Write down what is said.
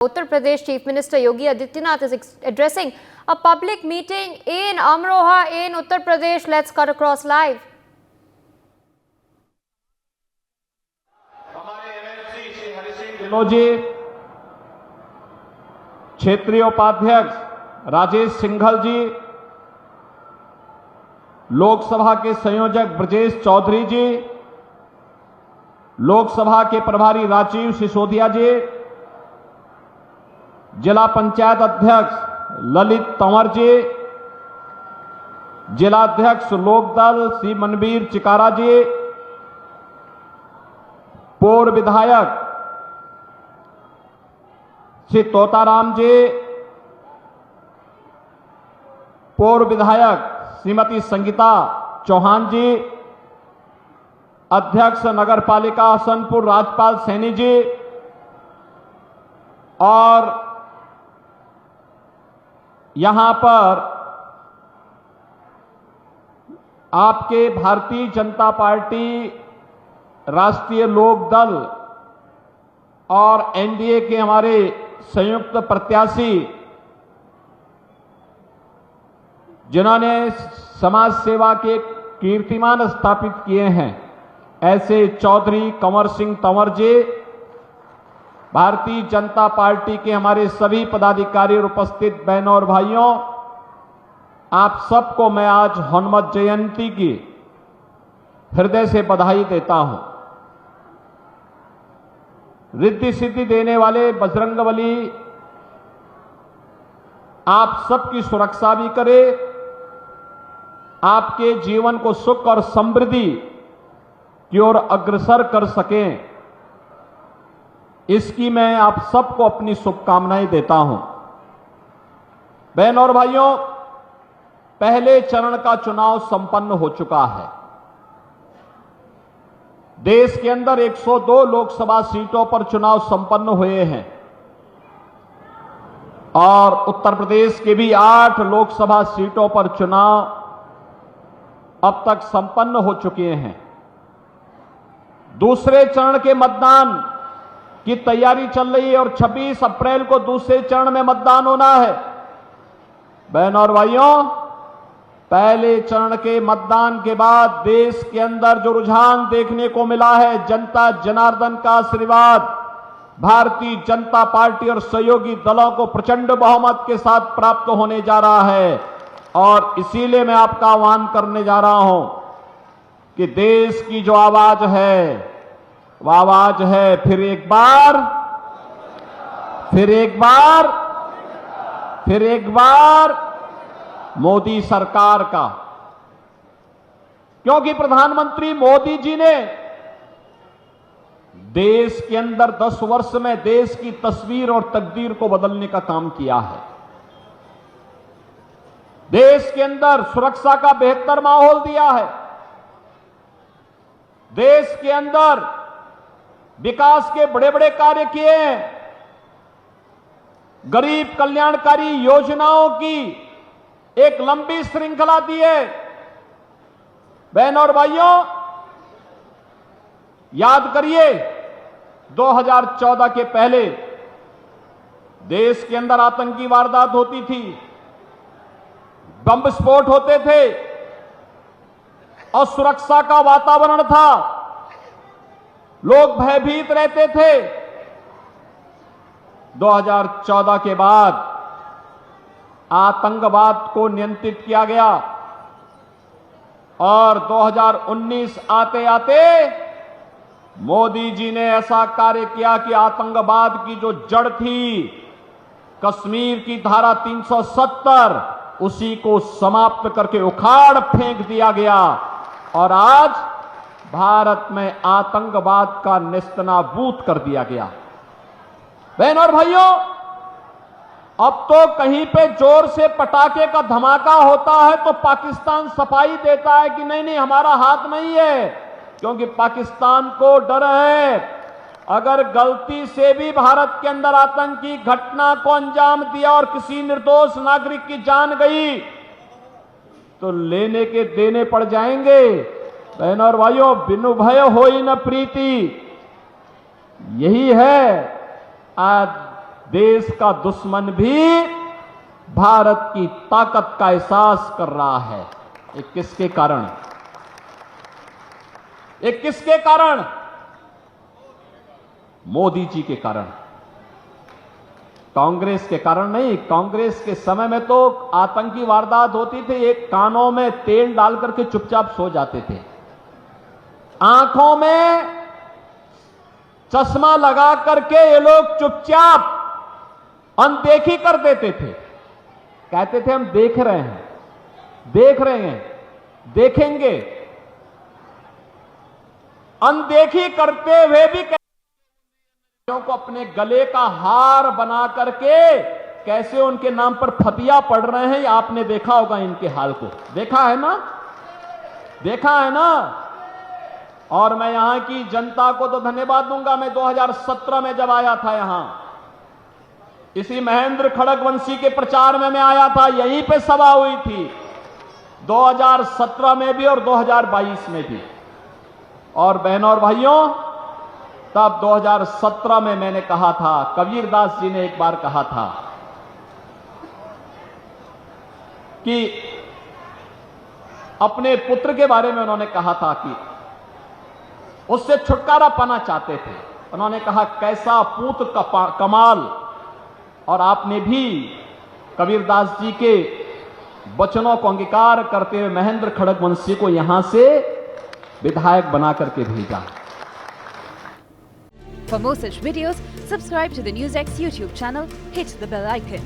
Uttar Pradesh Chief Minister Yogi Adityanath is addressing a public meeting in Amroha in Uttar Pradesh. Let's cut across live. हमारे MLC Shri Hari Singh Dhillon जी, क्षेत्रीय उपाध्यक्ष राजेश सिंघल जी, लोकसभा के संयोजक ब्रजेश चौधरी जी, लोकसभा के प्रभारी राजीव सिसोदिया जी, जिला पंचायत अध्यक्ष ललित तंवर जी, जिलाध्यक्ष लोकदल श्री मनवीर चिकारा जी, पूर्व विधायक श्री तोताराम जी, पूर्व विधायक श्रीमती संगीता चौहान जी, अध्यक्ष नगरपालिका हसनपुर राजपाल सैनी जी और यहां पर आपके भारतीय जनता पार्टी, राष्ट्रीय लोक दल और एनडीए के हमारे संयुक्त प्रत्याशी जिन्होंने समाज सेवा के कीर्तिमान स्थापित किए हैं, ऐसे चौधरी कंवर सिंह तंवर जी, भारतीय जनता पार्टी के हमारे सभी पदाधिकारी और उपस्थित बहनों और भाइयों, आप सबको मैं आज हनुमत जयंती की हृदय से बधाई देता हूं। रिद्धि सिद्धि देने वाले बजरंगबली आप सबकी सुरक्षा भी करे, आपके जीवन को सुख और समृद्धि की ओर अग्रसर कर सकें, इसकी मैं आप सबको अपनी शुभकामनाएं देता हूं। बहनों और भाइयों, पहले चरण का चुनाव संपन्न हो चुका है। देश के अंदर 102 लोकसभा सीटों पर चुनाव संपन्न हुए हैं और उत्तर प्रदेश के भी 8 लोकसभा सीटों पर चुनाव अब तक संपन्न हो चुके हैं। दूसरे चरण के मतदान की तैयारी चल रही है और 26 अप्रैल को दूसरे चरण में मतदान होना है। बहनों और भाइयों, पहले चरण के मतदान के बाद देश के अंदर जो रुझान देखने को मिला है, जनता जनार्दन का आशीर्वाद भारतीय जनता पार्टी और सहयोगी दलों को प्रचंड बहुमत के साथ प्राप्त होने जा रहा है और इसीलिए मैं आपका आह्वान करने जा रहा हूं कि देश की जो आवाज है वह आवाज है फिर एक बार मोदी सरकार का। क्योंकि प्रधानमंत्री मोदी जी ने देश के अंदर 10 वर्ष में देश की तस्वीर और तकदीर को बदलने का काम किया है। देश के अंदर सुरक्षा का बेहतर माहौल दिया है। देश के अंदर विकास के बड़े बड़े कार्य किए हैं। गरीब कल्याणकारी योजनाओं की एक लंबी श्रृंखला दी है। बहनों और भाइयों, याद करिए 2014 के पहले देश के अंदर आतंकी वारदात होती थी, बम विस्फोट होते थे और सुरक्षा का वातावरण था, लोग भयभीत रहते थे। 2014 के बाद आतंकवाद को नियंत्रित किया गया और 2019 आते आते मोदी जी ने ऐसा कार्य किया कि आतंकवाद की जो जड़ थी, कश्मीर की धारा 370, उसी को समाप्त करके उखाड़ फेंक दिया गया और आज भारत में आतंकवाद का नेस्तनाबूद कर दिया गया। बहनों और भाइयों, अब तो कहीं पे जोर से पटाखे का धमाका होता है तो पाकिस्तान सफाई देता है कि नहीं हमारा हाथ नहीं है, क्योंकि पाकिस्तान को डर है अगर गलती से भी भारत के अंदर आतंकी घटना को अंजाम दिया और किसी निर्दोष नागरिक की जान गई तो लेने के देने पड़ जाएंगे। बहनों और भाइयों, बिनु भय होई न प्रीति, यही है आज देश का दुश्मन भी भारत की ताकत का एहसास कर रहा है। ये किसके कारण? ये किसके कारण? मोदी जी के कारण, कांग्रेस के कारण नहीं। कांग्रेस के समय में तो आतंकी वारदात होती थी, एक कानों में तेल डाल करके चुपचाप सो जाते थे, आंखों में चश्मा लगा करके ये लोग चुपचाप अनदेखी कर देते थे। कहते थे हम देख रहे हैं, देख रहे हैं, देखेंगे। अनदेखी करते हुए भी को अपने गले का हार बना करके कैसे उनके नाम पर फतिया पड़ रहे हैं, आपने देखा होगा इनके हाल को। देखा है ना, देखा है ना। और मैं यहां की जनता को तो धन्यवाद दूंगा। मैं 2017 में जब आया था यहां, इसी महेंद्र खड़गवंशी के प्रचार में मैं आया था, यहीं पे सभा हुई थी 2017 में भी और 2022 में भी। और बहनों और भाइयों, तब 2017 में मैंने कहा था, कबीरदास जी ने एक बार कहा था कि अपने पुत्र के बारे में उन्होंने कहा था कि उससे छुटकारा पाना चाहते थे। उन्होंने कहा कैसा पुत्र का कमाल। और आपने भी कबीरदास जी के वचनों को अंगीकार करते हुए महेंद्र खड़गवंशी को यहां से विधायक बना करके भेजा। For more such videos, subscribe to the NewsX YouTube channel, hit the bell icon.